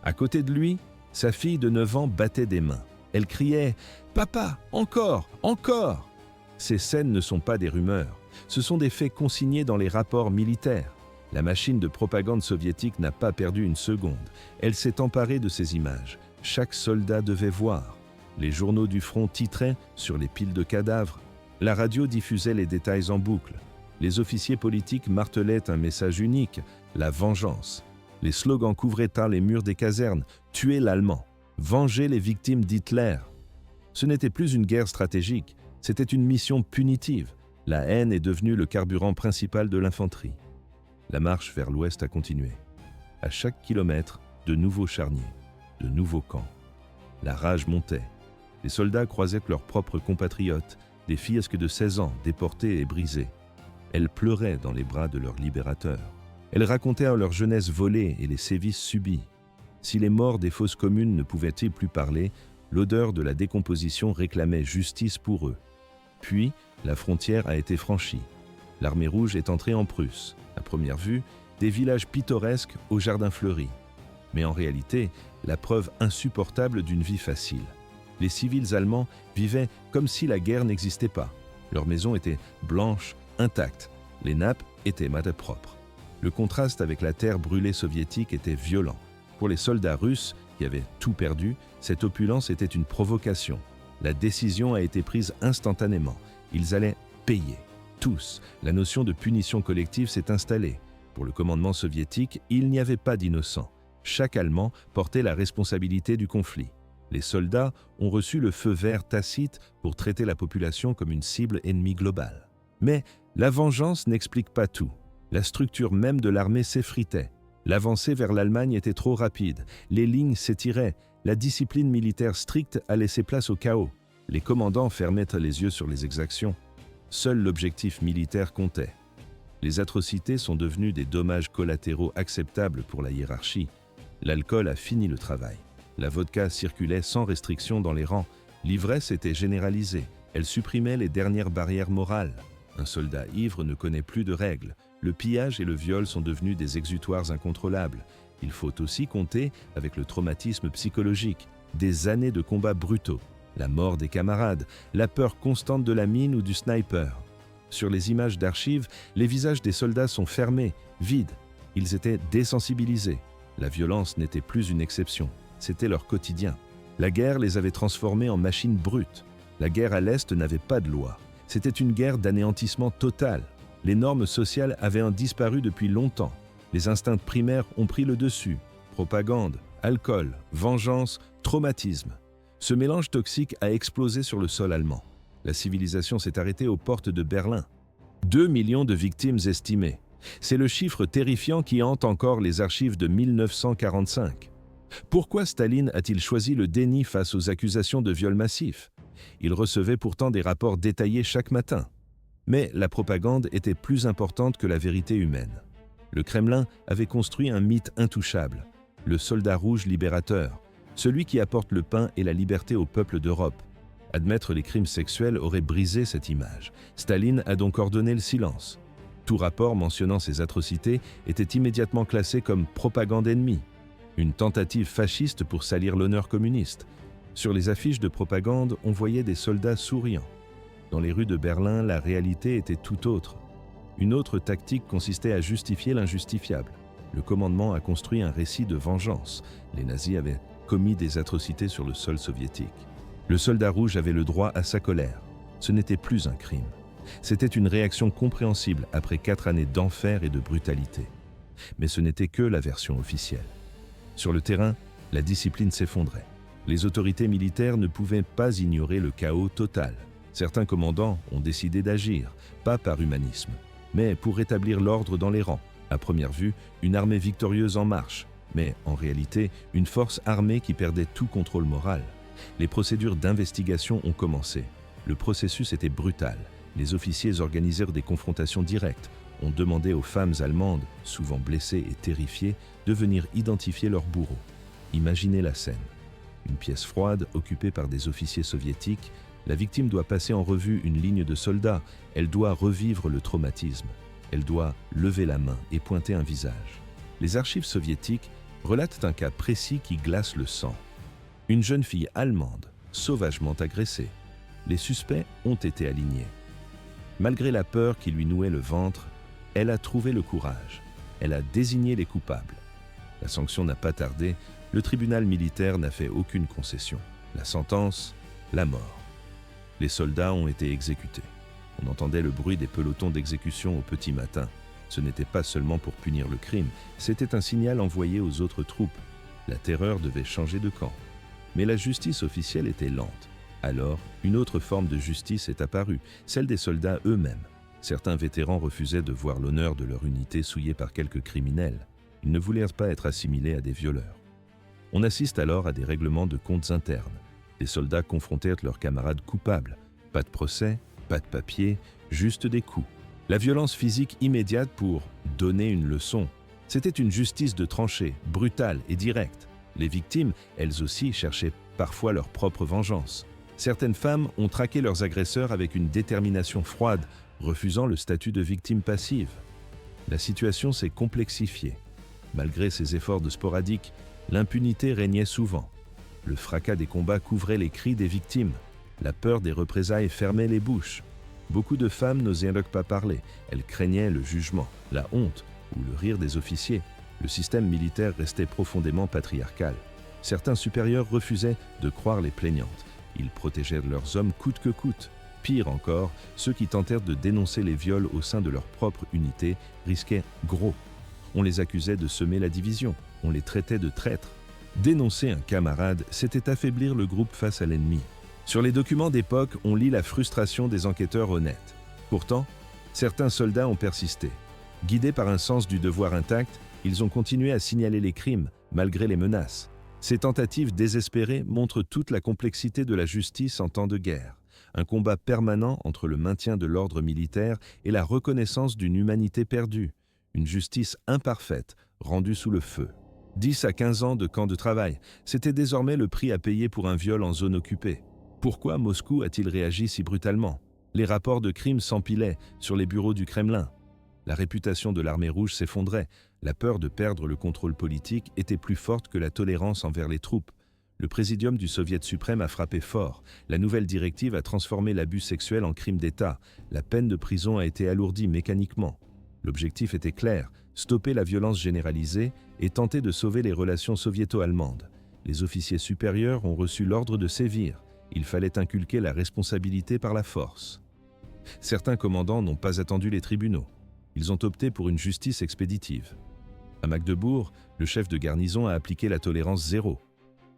À côté de lui, sa fille de 9 ans battait des mains. Elle criait « Papa, encore, encore !» Ces scènes ne sont pas des rumeurs. Ce sont des faits consignés dans les rapports militaires. La machine de propagande soviétique n'a pas perdu une seconde. Elle s'est emparée de ces images. Chaque soldat devait voir. Les journaux du front titraient sur les piles de cadavres. La radio diffusait les détails en boucle. Les officiers politiques martelaient un message unique, la vengeance. Les slogans couvraient tard les murs des casernes, tuer l'Allemand, venger les victimes d'Hitler. Ce n'était plus une guerre stratégique, c'était une mission punitive. La haine est devenue le carburant principal de l'infanterie. La marche vers l'ouest a continué. À chaque kilomètre, de nouveaux charniers, de nouveaux camps. La rage montait. Les soldats croisaient leurs propres compatriotes, des fiesques de 16 ans, déportés et brisés. Elles pleuraient dans les bras de leurs libérateurs. Elles racontaient leur jeunesse volée et les sévices subis. Si les morts des fosses communes ne pouvaient-ils plus parler, l'odeur de la décomposition réclamait justice pour eux. Puis, la frontière a été franchie. L'armée rouge est entrée en Prusse. À première vue, des villages pittoresques aux jardins fleuris. Mais en réalité, la preuve insupportable d'une vie facile. Les civils allemands vivaient comme si la guerre n'existait pas. Leurs maisons étaient blanches, intactes. Les nappes étaient mat propres. Le contraste avec la terre brûlée soviétique était violent. Pour les soldats russes, qui avaient tout perdu, cette opulence était une provocation. La décision a été prise instantanément. Ils allaient payer. Tous. La notion de punition collective s'est installée. Pour le commandement soviétique, il n'y avait pas d'innocents. Chaque Allemand portait la responsabilité du conflit. Les soldats ont reçu le feu vert tacite pour traiter la population comme une cible ennemie globale. Mais la vengeance n'explique pas tout. La structure même de l'armée s'effritait. L'avancée vers l'Allemagne était trop rapide. Les lignes s'étiraient. La discipline militaire stricte a laissé place au chaos. Les commandants fermaient les yeux sur les exactions. Seul l'objectif militaire comptait. Les atrocités sont devenues des dommages collatéraux acceptables pour la hiérarchie. L'alcool a fini le travail. La vodka circulait sans restriction dans les rangs. L'ivresse était généralisée. Elle supprimait les dernières barrières morales. Un soldat ivre ne connaît plus de règles. Le pillage et le viol sont devenus des exutoires incontrôlables. Il faut aussi compter avec le traumatisme psychologique, des années de combats brutaux, la mort des camarades, la peur constante de la mine ou du sniper. Sur les images d'archives, les visages des soldats sont fermés, vides. Ils étaient désensibilisés. La violence n'était plus une exception, c'était leur quotidien. La guerre les avait transformés en machines brutes. La guerre à l'Est n'avait pas de loi. C'était une guerre d'anéantissement total. Les normes sociales avaient disparu depuis longtemps. Les instincts primaires ont pris le dessus. Propagande, alcool, vengeance, traumatisme. Ce mélange toxique a explosé sur le sol allemand. La civilisation s'est arrêtée aux portes de Berlin. 2 millions de victimes estimées. C'est le chiffre terrifiant qui hante encore les archives de 1945. Pourquoi Staline a-t-il choisi le déni face aux accusations de viol massif? Il recevait pourtant des rapports détaillés chaque matin. Mais la propagande était plus importante que la vérité humaine. Le Kremlin avait construit un mythe intouchable, le soldat rouge libérateur, celui qui apporte le pain et la liberté au peuple d'Europe. Admettre les crimes sexuels aurait brisé cette image. Staline a donc ordonné le silence. Tout rapport mentionnant ces atrocités était immédiatement classé comme propagande ennemie, une tentative fasciste pour salir l'honneur communiste. Sur les affiches de propagande, on voyait des soldats souriants. Dans les rues de Berlin, la réalité était tout autre. Une autre tactique consistait à justifier l'injustifiable. Le commandement a construit un récit de vengeance. Les nazis avaient commis des atrocités sur le sol soviétique. Le soldat rouge avait le droit à sa colère. Ce n'était plus un crime. C'était une réaction compréhensible après 4 années d'enfer et de brutalité. Mais ce n'était que la version officielle. Sur le terrain, la discipline s'effondrait. Les autorités militaires ne pouvaient pas ignorer le chaos total. Certains commandants ont décidé d'agir, pas par humanisme, mais pour rétablir l'ordre dans les rangs. À première vue, une armée victorieuse en marche, mais en réalité, une force armée qui perdait tout contrôle moral. Les procédures d'investigation ont commencé. Le processus était brutal. Les officiers organisèrent des confrontations directes. On demandait aux femmes allemandes, souvent blessées et terrifiées, de venir identifier leurs bourreaux. Imaginez la scène. Une pièce froide, occupée par des officiers soviétiques. La victime doit passer en revue une ligne de soldats. Elle doit revivre le traumatisme. Elle doit lever la main et pointer un visage. Les archives soviétiques relatent un cas précis qui glace le sang. Une jeune fille allemande, sauvagement agressée. Les suspects ont été alignés. Malgré la peur qui lui nouait le ventre, elle a trouvé le courage. Elle a désigné les coupables. La sanction n'a pas tardé. Le tribunal militaire n'a fait aucune concession. La sentence, la mort. Les soldats ont été exécutés. On entendait le bruit des pelotons d'exécution au petit matin. Ce n'était pas seulement pour punir le crime, c'était un signal envoyé aux autres troupes. La terreur devait changer de camp. Mais la justice officielle était lente. Alors, une autre forme de justice est apparue, celle des soldats eux-mêmes. Certains vétérans refusaient de voir l'honneur de leur unité souillé par quelques criminels. Ils ne voulaient pas être assimilés à des violeurs. On assiste alors à des règlements de comptes internes. Des soldats confrontés à leurs camarades coupables. Pas de procès, pas de papier, juste des coups. La violence physique immédiate pour donner une leçon. C'était une justice de tranchée, brutale et directe. Les victimes, elles aussi, cherchaient parfois leur propre vengeance. Certaines femmes ont traqué leurs agresseurs avec une détermination froide, refusant le statut de victime passive. La situation s'est complexifiée. Malgré ces efforts de sporadiques, l'impunité régnait souvent. Le fracas des combats couvrait les cris des victimes. La peur des représailles fermait les bouches. Beaucoup de femmes n'osaient donc pas parler. Elles craignaient le jugement, la honte ou le rire des officiers. Le système militaire restait profondément patriarcal. Certains supérieurs refusaient de croire les plaignantes. Ils protégeaient leurs hommes coûte que coûte. Pire encore, ceux qui tentèrent de dénoncer les viols au sein de leur propre unité risquaient gros. On les accusait de semer la division, on les traitait de traîtres. Dénoncer un camarade, c'était affaiblir le groupe face à l'ennemi. Sur les documents d'époque, on lit la frustration des enquêteurs honnêtes. Pourtant, certains soldats ont persisté. Guidés par un sens du devoir intact, ils ont continué à signaler les crimes, malgré les menaces. Ces tentatives désespérées montrent toute la complexité de la justice en temps de guerre. Un combat permanent entre le maintien de l'ordre militaire et la reconnaissance d'une humanité perdue. Une justice imparfaite, rendue sous le feu. 10 à 15 ans de camp de travail, c'était désormais le prix à payer pour un viol en zone occupée. Pourquoi Moscou a-t-il réagi si brutalement? Les rapports de crimes s'empilaient sur les bureaux du Kremlin. La réputation de l'armée rouge s'effondrait. La peur de perdre le contrôle politique était plus forte que la tolérance envers les troupes. Le présidium du Soviet suprême a frappé fort. La nouvelle directive a transformé l'abus sexuel en crime d'État. La peine de prison a été alourdie mécaniquement. L'objectif était clair, stopper la violence généralisée et tenter de sauver les relations soviéto-allemandes. Les officiers supérieurs ont reçu l'ordre de sévir. Il fallait inculquer la responsabilité par la force. Certains commandants n'ont pas attendu les tribunaux. Ils ont opté pour une justice expéditive. À Magdebourg, le chef de garnison a appliqué la tolérance zéro.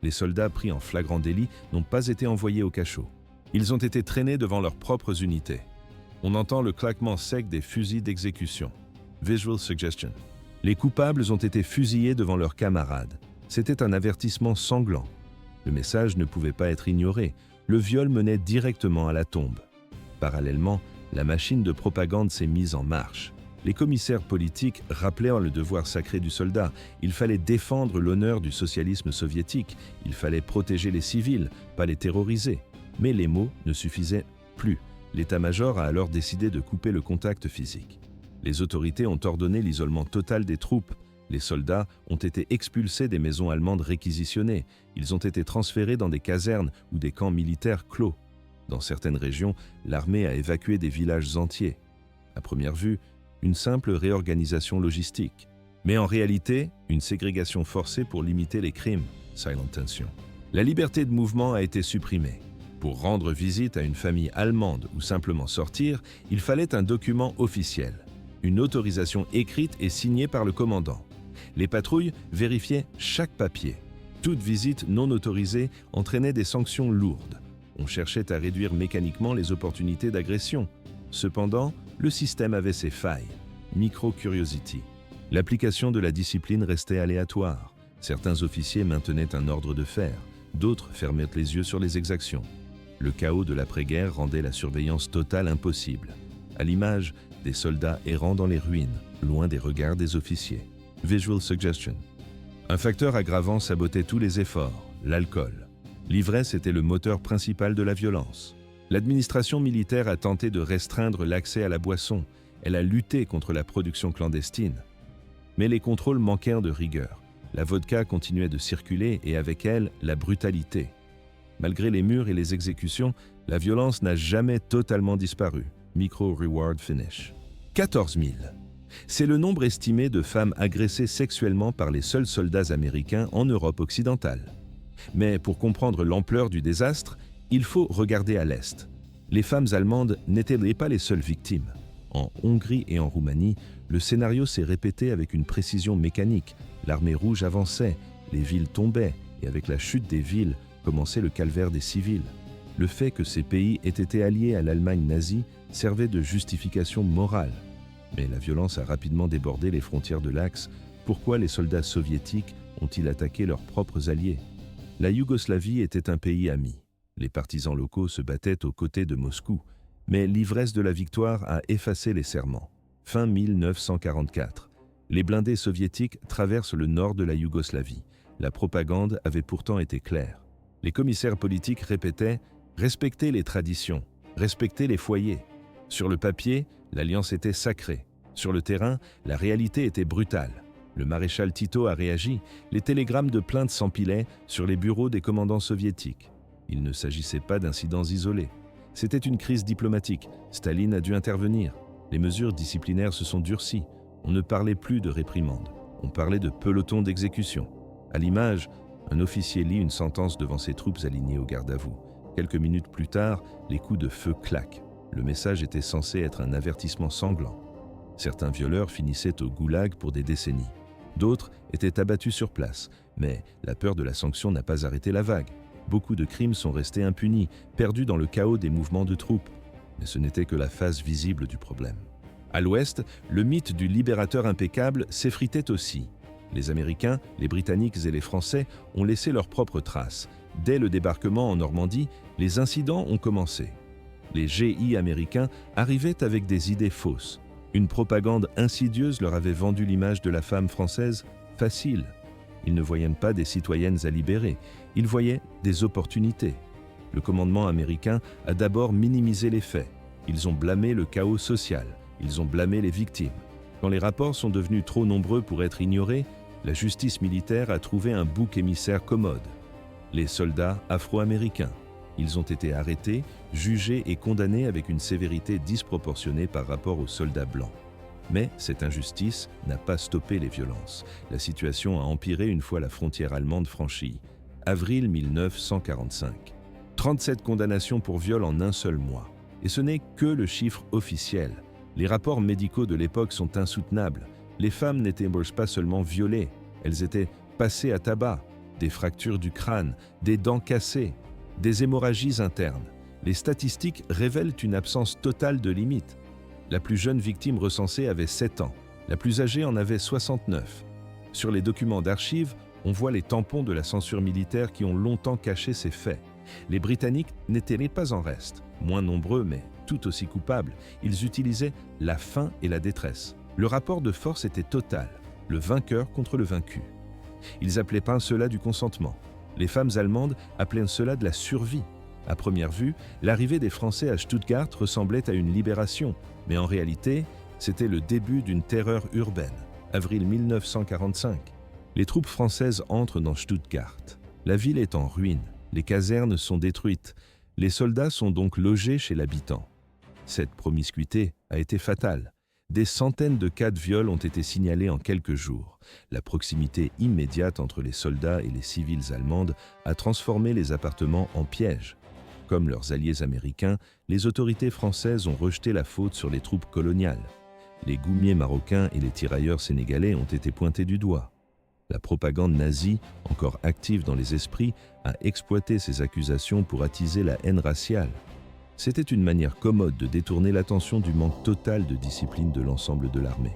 Les soldats pris en flagrant délit n'ont pas été envoyés au cachot. Ils ont été traînés devant leurs propres unités. On entend le claquement sec des fusils d'exécution. Visual suggestion. Les coupables ont été fusillés devant leurs camarades. C'était un avertissement sanglant. Le message ne pouvait pas être ignoré. Le viol menait directement à la tombe. Parallèlement, la machine de propagande s'est mise en marche. Les commissaires politiques rappelèrent le devoir sacré du soldat. Il fallait défendre l'honneur du socialisme soviétique. Il fallait protéger les civils, pas les terroriser. Mais les mots ne suffisaient plus. L'état-major a alors décidé de couper le contact physique. Les autorités ont ordonné l'isolement total des troupes. Les soldats ont été expulsés des maisons allemandes réquisitionnées. Ils ont été transférés dans des casernes ou des camps militaires clos. Dans certaines régions, l'armée a évacué des villages entiers. À première vue, une simple réorganisation logistique. Mais en réalité, une ségrégation forcée pour limiter les crimes, silent tension. La liberté de mouvement a été supprimée. Pour rendre visite à une famille allemande ou simplement sortir, il fallait un document officiel. Une autorisation écrite et signée par le commandant. Les patrouilles vérifiaient chaque papier. Toute visite non autorisée entraînait des sanctions lourdes. On cherchait à réduire mécaniquement les opportunités d'agression. Cependant, le système avait ses failles. Micro-curiosity. L'application de la discipline restait aléatoire. Certains officiers maintenaient un ordre de fer. D'autres fermaient les yeux sur les exactions. Le chaos de l'après-guerre rendait la surveillance totale impossible. À l'image des soldats errant dans les ruines, loin des regards des officiers. Visual suggestion. Un facteur aggravant sabotait tous les efforts, l'alcool. L'ivresse était le moteur principal de la violence. L'administration militaire a tenté de restreindre l'accès à la boisson. Elle a lutté contre la production clandestine. Mais les contrôles manquèrent de rigueur. La vodka continuait de circuler et avec elle, la brutalité. Malgré les murs et les exécutions, la violence n'a jamais totalement disparu. Micro-reward finish. 14 000. C'est le nombre estimé de femmes agressées sexuellement par les seuls soldats américains en Europe occidentale. Mais pour comprendre l'ampleur du désastre, il faut regarder à l'Est. Les femmes allemandes n'étaient pas les seules victimes. En Hongrie et en Roumanie, le scénario s'est répété avec une précision mécanique. L'armée rouge avançait, les villes tombaient, et avec la chute des villes, commençait le calvaire des civils. Le fait que ces pays aient été alliés à l'Allemagne nazie servait de justification morale. Mais la violence a rapidement débordé les frontières de l'Axe. Pourquoi les soldats soviétiques ont-ils attaqué leurs propres alliés? La Yougoslavie était un pays ami. Les partisans locaux se battaient aux côtés de Moscou, mais l'ivresse de la victoire a effacé les serments. Fin 1944. Les blindés soviétiques traversent le nord de la Yougoslavie. La propagande avait pourtant été claire. Les commissaires politiques répétaient « Respectez les traditions, respectez les foyers ». Sur le papier, l'alliance était sacrée. Sur le terrain, la réalité était brutale. Le maréchal Tito a réagi, les télégrammes de plainte s'empilaient sur les bureaux des commandants soviétiques. Il ne s'agissait pas d'incidents isolés. C'était une crise diplomatique. Staline a dû intervenir. Les mesures disciplinaires se sont durcies. On ne parlait plus de réprimande. On parlait de peloton d'exécution. À l'image, un officier lit une sentence devant ses troupes alignées au garde-à-vous. Quelques minutes plus tard, les coups de feu claquent. Le message était censé être un avertissement sanglant. Certains violeurs finissaient au goulag pour des décennies. D'autres étaient abattus sur place. Mais la peur de la sanction n'a pas arrêté la vague. Beaucoup de crimes sont restés impunis, perdus dans le chaos des mouvements de troupes. Mais ce n'était que la face visible du problème. À l'ouest, le mythe du libérateur impeccable s'effritait aussi. Les Américains, les Britanniques et les Français ont laissé leurs propres traces. Dès le débarquement en Normandie, les incidents ont commencé. Les GI américains arrivaient avec des idées fausses. Une propagande insidieuse leur avait vendu l'image de la femme française facile. Ils ne voyaient pas des citoyennes à libérer, ils voyaient des opportunités. Le commandement américain a d'abord minimisé les faits. Ils ont blâmé le chaos social, ils ont blâmé les victimes. Quand les rapports sont devenus trop nombreux pour être ignorés, la justice militaire a trouvé un bouc émissaire commode. Les soldats afro-américains. Ils ont été arrêtés, jugés et condamnés avec une sévérité disproportionnée par rapport aux soldats blancs. Mais cette injustice n'a pas stoppé les violences. La situation a empiré une fois la frontière allemande franchie. Avril 1945. 37 condamnations pour viol en un seul mois. Et ce n'est que le chiffre officiel. Les rapports médicaux de l'époque sont insoutenables. Les femmes n'étaient pas seulement violées, elles étaient passées à tabac, des fractures du crâne, des dents cassées, des hémorragies internes. Les statistiques révèlent une absence totale de limites. La plus jeune victime recensée avait 7 ans, la plus âgée en avait 69. Sur les documents d'archives, on voit les tampons de la censure militaire qui ont longtemps caché ces faits. Les Britanniques n'étaient pas en reste, moins nombreux mais tout aussi coupables. Ils utilisaient la faim et la détresse. Le rapport de force était total, le vainqueur contre le vaincu. Ils appelaient pas cela du consentement. Les femmes allemandes appelaient cela de la survie. À première vue, l'arrivée des Français à Stuttgart ressemblait à une libération, mais en réalité, c'était le début d'une terreur urbaine. Avril 1945. Les troupes françaises entrent dans Stuttgart. La ville est en ruine, les casernes sont détruites. Les soldats sont donc logés chez l'habitant. Cette promiscuité a été fatale. Des centaines de cas de viol ont été signalés en quelques jours. La proximité immédiate entre les soldats et les civils allemandes a transformé les appartements en pièges. Comme leurs alliés américains, les autorités françaises ont rejeté la faute sur les troupes coloniales. Les goumiers marocains et les tirailleurs sénégalais ont été pointés du doigt. La propagande nazie, encore active dans les esprits, a exploité ces accusations pour attiser la haine raciale. C'était une manière commode de détourner l'attention du manque total de discipline de l'ensemble de l'armée.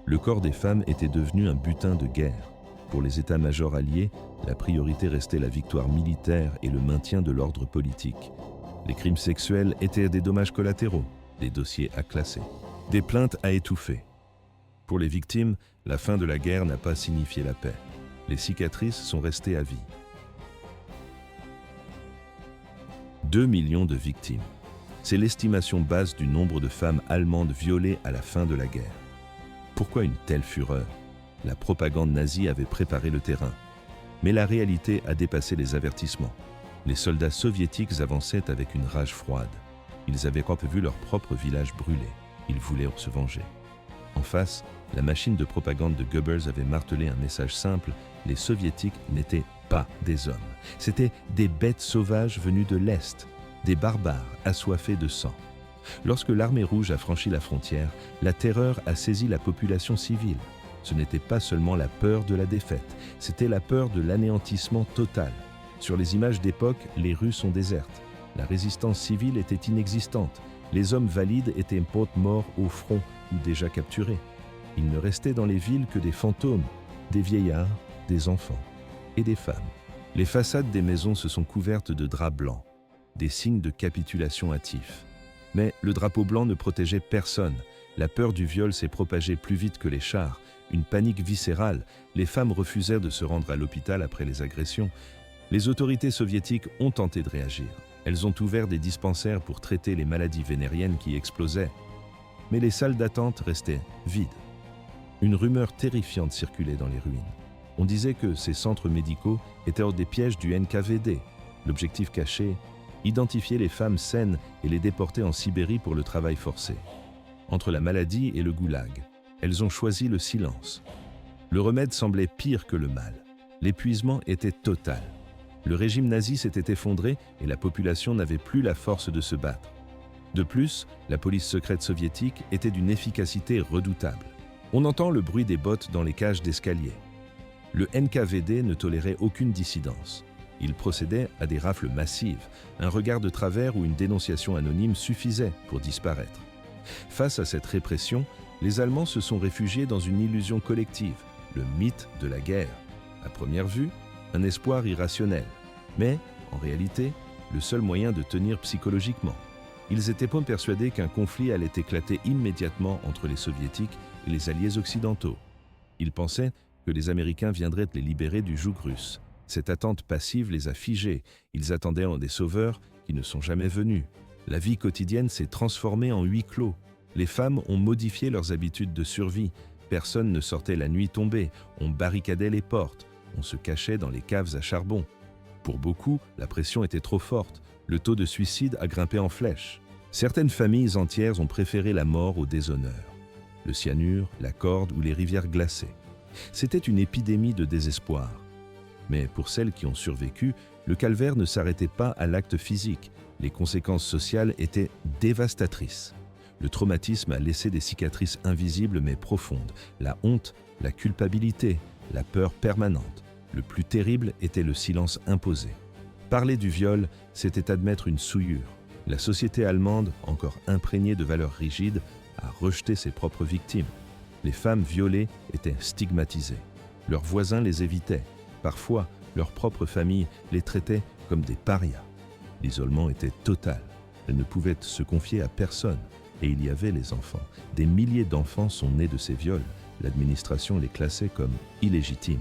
Le corps des femmes était devenu un butin de guerre. Pour les états-majors alliés, la priorité restait la victoire militaire et le maintien de l'ordre politique. Les crimes sexuels étaient des dommages collatéraux, des dossiers à classer, des plaintes à étouffer. Pour les victimes, la fin de la guerre n'a pas signifié la paix. Les cicatrices sont restées à vie. 2 millions de victimes. C'est l'estimation basse du nombre de femmes allemandes violées à la fin de la guerre. Pourquoi une telle fureur? La propagande nazie avait préparé le terrain. Mais la réalité a dépassé les avertissements. Les soldats soviétiques avançaient avec une rage froide. Ils avaient vu leur propre village brûler. Ils voulaient se venger. En face, la machine de propagande de Goebbels avait martelé un message simple: les soviétiques n'étaient pas des hommes. C'étaient des bêtes sauvages venues de l'Est. des barbares assoiffés de sang. Lorsque l'armée rouge a franchi la frontière, la terreur a saisi la population civile. Ce n'était pas seulement la peur de la défaite, c'était la peur de l'anéantissement total. Sur les images d'époque, les rues sont désertes. La résistance civile était inexistante. Les hommes valides étaient morts au front ou déjà capturés. Il ne restait dans les villes que des fantômes, des vieillards, des enfants et des femmes. Les façades des maisons se sont couvertes de draps blancs, des signes de capitulation hâtifs. Mais le drapeau blanc ne protégeait personne. La peur du viol s'est propagée plus vite que les chars. Une panique viscérale. Les femmes refusèrent de se rendre à l'hôpital après les agressions. Les autorités soviétiques ont tenté de réagir. Elles ont ouvert des dispensaires pour traiter les maladies vénériennes qui explosaient. Mais les salles d'attente restaient vides. Une rumeur terrifiante circulait dans les ruines. On disait que ces centres médicaux étaient des pièges du NKVD. L'objectif caché, identifier les femmes saines et les déporter en Sibérie pour le travail forcé. Entre la maladie et le goulag, elles ont choisi le silence. Le remède semblait pire que le mal. L'épuisement était total. Le régime nazi s'était effondré et la population n'avait plus la force de se battre. De plus, la police secrète soviétique était d'une efficacité redoutable. On entend le bruit des bottes dans les cages d'escalier. Le NKVD ne tolérait aucune dissidence. Il procédait à des rafles massives. Un regard de travers ou une dénonciation anonyme suffisait pour disparaître. Face à cette répression, les Allemands se sont réfugiés dans une illusion collective, le mythe de la guerre. À première vue, un espoir irrationnel, mais, en réalité, le seul moyen de tenir psychologiquement. Ils étaient pas persuadés qu'un conflit allait éclater immédiatement entre les Soviétiques et les alliés occidentaux. Ils pensaient que les Américains viendraient les libérer du joug russe. Cette attente passive les a figés. Ils attendaient en des sauveurs qui ne sont jamais venus. La vie quotidienne s'est transformée en huis clos. Les femmes ont modifié leurs habitudes de survie. Personne ne sortait la nuit tombée. On barricadait les portes. On se cachait dans les caves à charbon. Pour beaucoup, la pression était trop forte. Le taux de suicide a grimpé en flèche. Certaines familles entières ont préféré la mort au déshonneur. Le cyanure, la corde ou les rivières glacées. C'était une épidémie de désespoir. Mais pour celles qui ont survécu, le calvaire ne s'arrêtait pas à l'acte physique. Les conséquences sociales étaient dévastatrices. Le traumatisme a laissé des cicatrices invisibles mais profondes. La honte, la culpabilité, la peur permanente. Le plus terrible était le silence imposé. Parler du viol, c'était admettre une souillure. La société allemande, encore imprégnée de valeurs rigides, a rejeté ses propres victimes. Les femmes violées étaient stigmatisées. Leurs voisins les évitaient. Parfois, leur propre famille les traitait comme des parias. L'isolement était total. Elles ne pouvaient se confier à personne. Et il y avait les enfants. Des milliers d'enfants sont nés de ces viols. L'administration les classait comme illégitimes.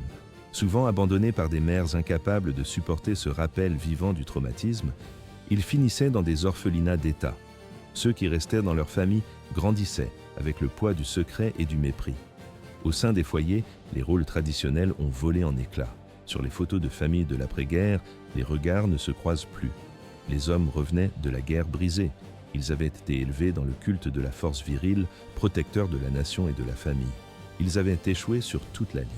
Souvent abandonnés par des mères incapables de supporter ce rappel vivant du traumatisme, ils finissaient dans des orphelinats d'État. Ceux qui restèrent dans leur famille grandissaient avec le poids du secret et du mépris. Au sein des foyers, les rôles traditionnels ont volé en éclats. Sur les photos de famille de l'après-guerre, les regards ne se croisent plus. Les hommes revenaient de la guerre brisée. Ils avaient été élevés dans le culte de la force virile, protecteur de la nation et de la famille. Ils avaient échoué sur toute la ligne.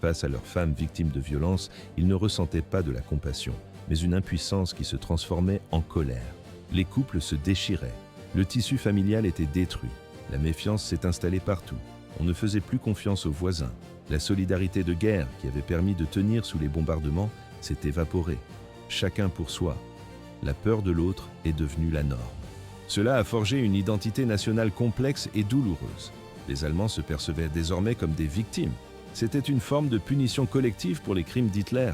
Face à leurs femmes victimes de violences, ils ne ressentaient pas de la compassion, mais une impuissance qui se transformait en colère. Les couples se déchiraient. Le tissu familial était détruit. La méfiance s'est installée partout. On ne faisait plus confiance aux voisins. La solidarité de guerre, qui avait permis de tenir sous les bombardements, s'est évaporée. Chacun pour soi. La peur de l'autre est devenue la norme. Cela a forgé une identité nationale complexe et douloureuse. Les Allemands se percevaient désormais comme des victimes. C'était une forme de punition collective pour les crimes d'Hitler.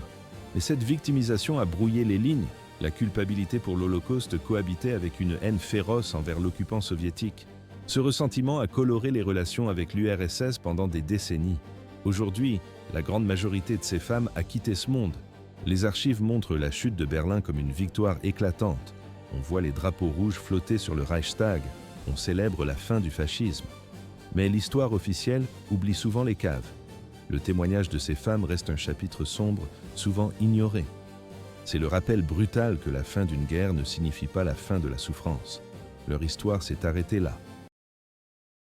Mais cette victimisation a brouillé les lignes. La culpabilité pour l'Holocauste cohabitait avec une haine féroce envers l'occupant soviétique. Ce ressentiment a coloré les relations avec l'URSS pendant des décennies. Aujourd'hui, la grande majorité de ces femmes a quitté ce monde. Les archives montrent la chute de Berlin comme une victoire éclatante. On voit les drapeaux rouges flotter sur le Reichstag. On célèbre la fin du fascisme. Mais l'histoire officielle oublie souvent les caves. Le témoignage de ces femmes reste un chapitre sombre, souvent ignoré. C'est le rappel brutal que la fin d'une guerre ne signifie pas la fin de la souffrance. Leur histoire s'est arrêtée là.